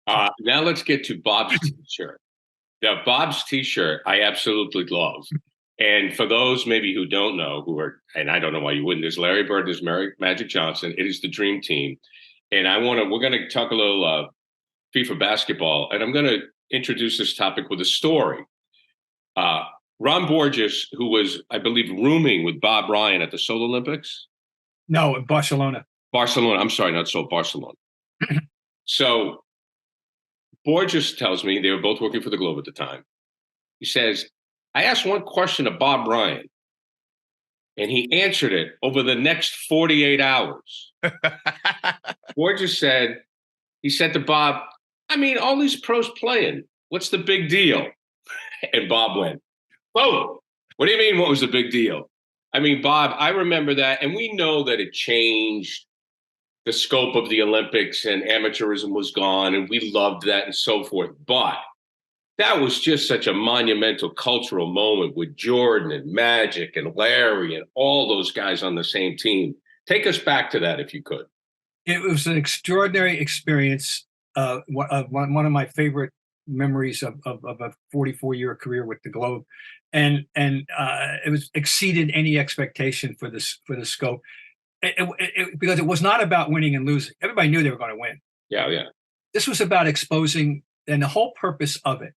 Now let's get to Bob's T-shirt. The Bob's T-shirt I absolutely love. And for those maybe who don't know, and I don't know why you wouldn't, there's Larry Bird, there's Magic Johnson. It is the dream team. And we're going to talk a little FIFA basketball. And I'm going to introduce this topic with a story. Ron Borges, who was, I believe, rooming with Bob Ryan at the Seoul Olympics. No, in Barcelona. Barcelona. I'm sorry, not Seoul, Barcelona. So Borges tells me they were both working for the Globe at the time. He says, I asked one question of Bob Ryan, and he answered it over the next 48 hours. Borges said, he said to Bob, I mean, all these pros playing, what's the big deal? And Bob went, whoa, what do you mean, what was the big deal? I mean, Bob, I remember that, and we know that it changed the scope of the Olympics and amateurism was gone, and we loved that and so forth. But that was just such a monumental cultural moment with Jordan and Magic and Larry and all those guys on the same team. Take us back to that, if you could. It was an extraordinary experience. One of my favorite memories of a 44-year career with the Globe, and it was exceeded any expectation for the scope. Because it was not about winning and losing. Everybody knew they were going to win. Yeah. This was about exposing, and the whole purpose of it.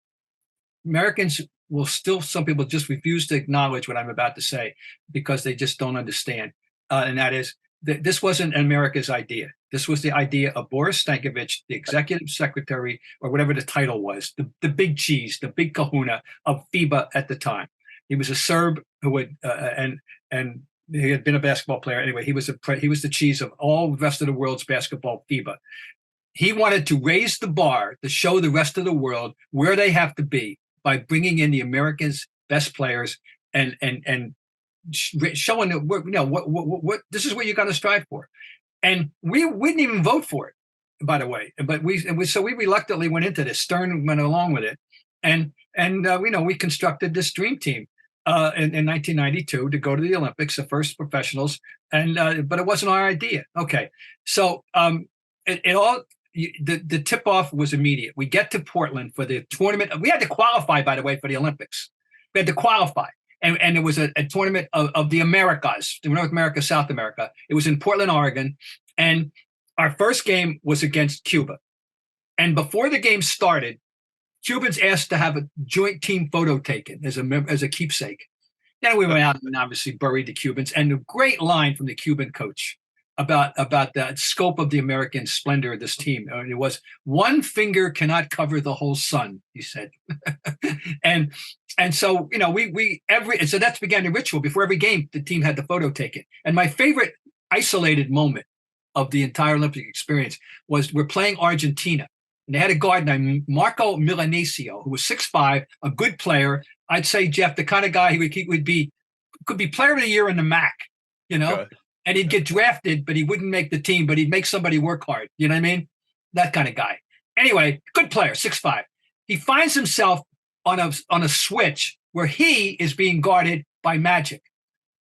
Americans will still, some people just refuse to acknowledge what I'm about to say because they just don't understand. And that is, this wasn't America's idea. This was the idea of Boris Stankovic, the executive secretary, or whatever the title was, the big cheese, the big kahuna of FIBA at the time. He was a Serb who had, and he had been a basketball player. Anyway, he was the cheese of all the rest of the world's basketball FIBA. He wanted to raise the bar to show the rest of the world where they have to be by bringing in the Americans' best players and showing that what this is what you're going to strive for. And we didn't even vote for it, by the way. But we reluctantly went into this. Stern went along with it, and we constructed this dream team. In 1992 to go to the Olympics, the first professionals, but it wasn't our idea. Okay, so the tip off was immediate. We get to Portland for the tournament. We had to qualify, by the way, for the Olympics. We had to qualify, and it was a tournament of the Americas, North America, South America. It was in Portland, Oregon, and our first game was against Cuba. And before the game started, Cubans asked to have a joint team photo taken as a keepsake. Then we went out and obviously buried the Cubans. And a great line from the Cuban coach about the scope of the American splendor of this team. And it was, one finger cannot cover the whole sun, he said. and so so that's began the ritual. Before every game, the team had the photo taken. And my favorite isolated moment of the entire Olympic experience was we're playing Argentina. And they had a guard named Marco Milanesio, who was 6'5", a good player. I'd say, Jeff, the kind of guy he could be player of the year in the MAC, Okay. And he'd get drafted, but he wouldn't make the team, but he'd make somebody work hard. You know what I mean? That kind of guy. Anyway, good player, 6'5". He finds himself on a switch where he is being guarded by Magic.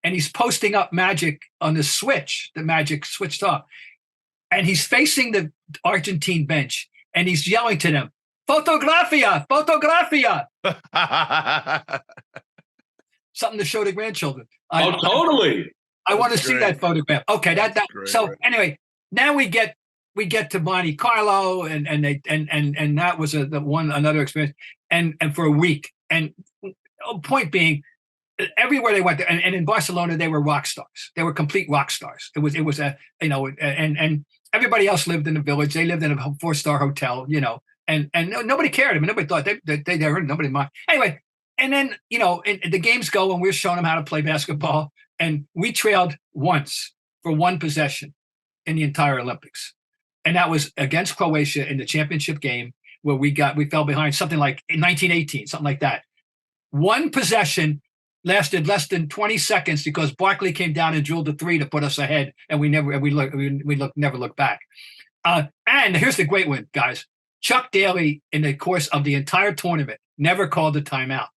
And he's posting up Magic on the switch that Magic switched off. And he's facing the Argentine bench. And he's yelling to them, "Fotografia, fotografia!" Something to show the grandchildren. Totally. I want to see that photograph. Okay, that. So anyway, now we get to Monte Carlo, and that was another experience, and for a week. And point being, everywhere they went, and in Barcelona they were rock stars. They were complete rock stars. It was and everybody else lived in the village. They lived in a 4-star hotel, and nobody cared. I mean, nobody thought they heard nobody mind. Anyway, and then and the games go, and we're showing them how to play basketball, and we trailed once for one possession in the entire Olympics, and that was against Croatia in the championship game where we fell behind something like in 1918, something like that. One possession lasted less than 20 seconds because Barkley came down and drilled a 3 to put us ahead, and we never looked back. And here's the great one, guys. Chuck Daly, in the course of the entire tournament, never called a timeout.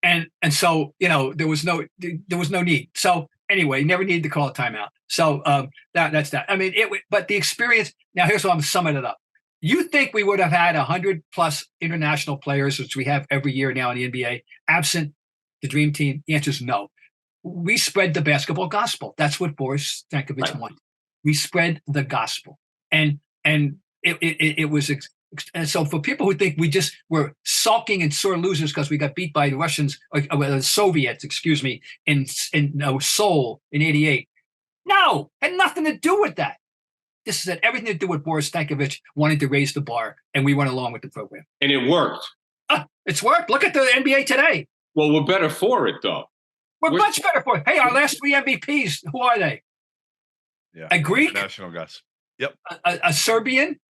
and so there was no need. So anyway, never needed to call a timeout. So that's that. I mean, but the experience. Now, here's how I'm summing it up. You think we would have had 100+ international players, which we have every year now in the NBA, absent the dream team? The answer is no. We spread the basketball gospel. That's what Boris Stankovic wanted. We spread the gospel, and it was. And so for people who think we just were sulking and sore losers because we got beat by the Russians, or the Soviets, excuse me, in Seoul in '88, no, had nothing to do with that. This had everything to do with Boris Stankovic wanting to raise the bar, and we went along with the program. And it worked. It's worked. Look at the NBA today. Well, we're better for it, though. We're much better for it. Hey, our last 3 MVPs, who are they? Yeah, a Greek, national guys. Yep, a Serbian,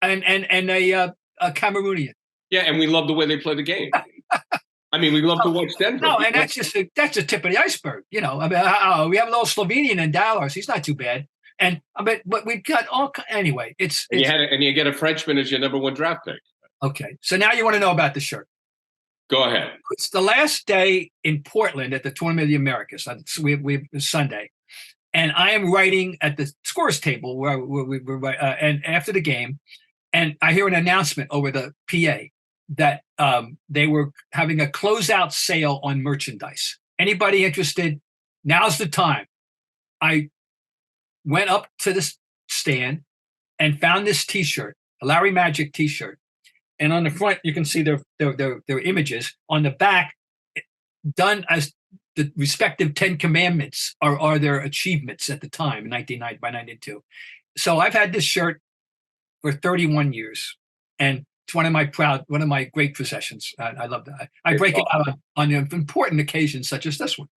and a Cameroonian. Yeah, and we love the way they play the game. I mean, we love to watch Denver. No, and that's just the tip of the iceberg. You know, I mean, we have a little Slovenian in Dallas. He's not too bad. And but we've got all anyway. And you get a Frenchman as your #1 draft pick. Okay, so now you want to know about the shirt. Go ahead. It's the last day in Portland at the Tournament of the Americas. We Sunday, and I am writing at the scores table where we were, and after the game, and I hear an announcement over the PA that they were having a closeout sale on merchandise. Anybody interested? Now's the time. I went up to the stand and found this T-shirt, a Larry Magic T-shirt. And on the front, you can see their images. On the back, done as the respective 10 commandments are their achievements at the time in 1990 by 92. So I've had this shirt for 31 years, and it's one of my great possessions. I love that. I break it out on important occasions such as this one.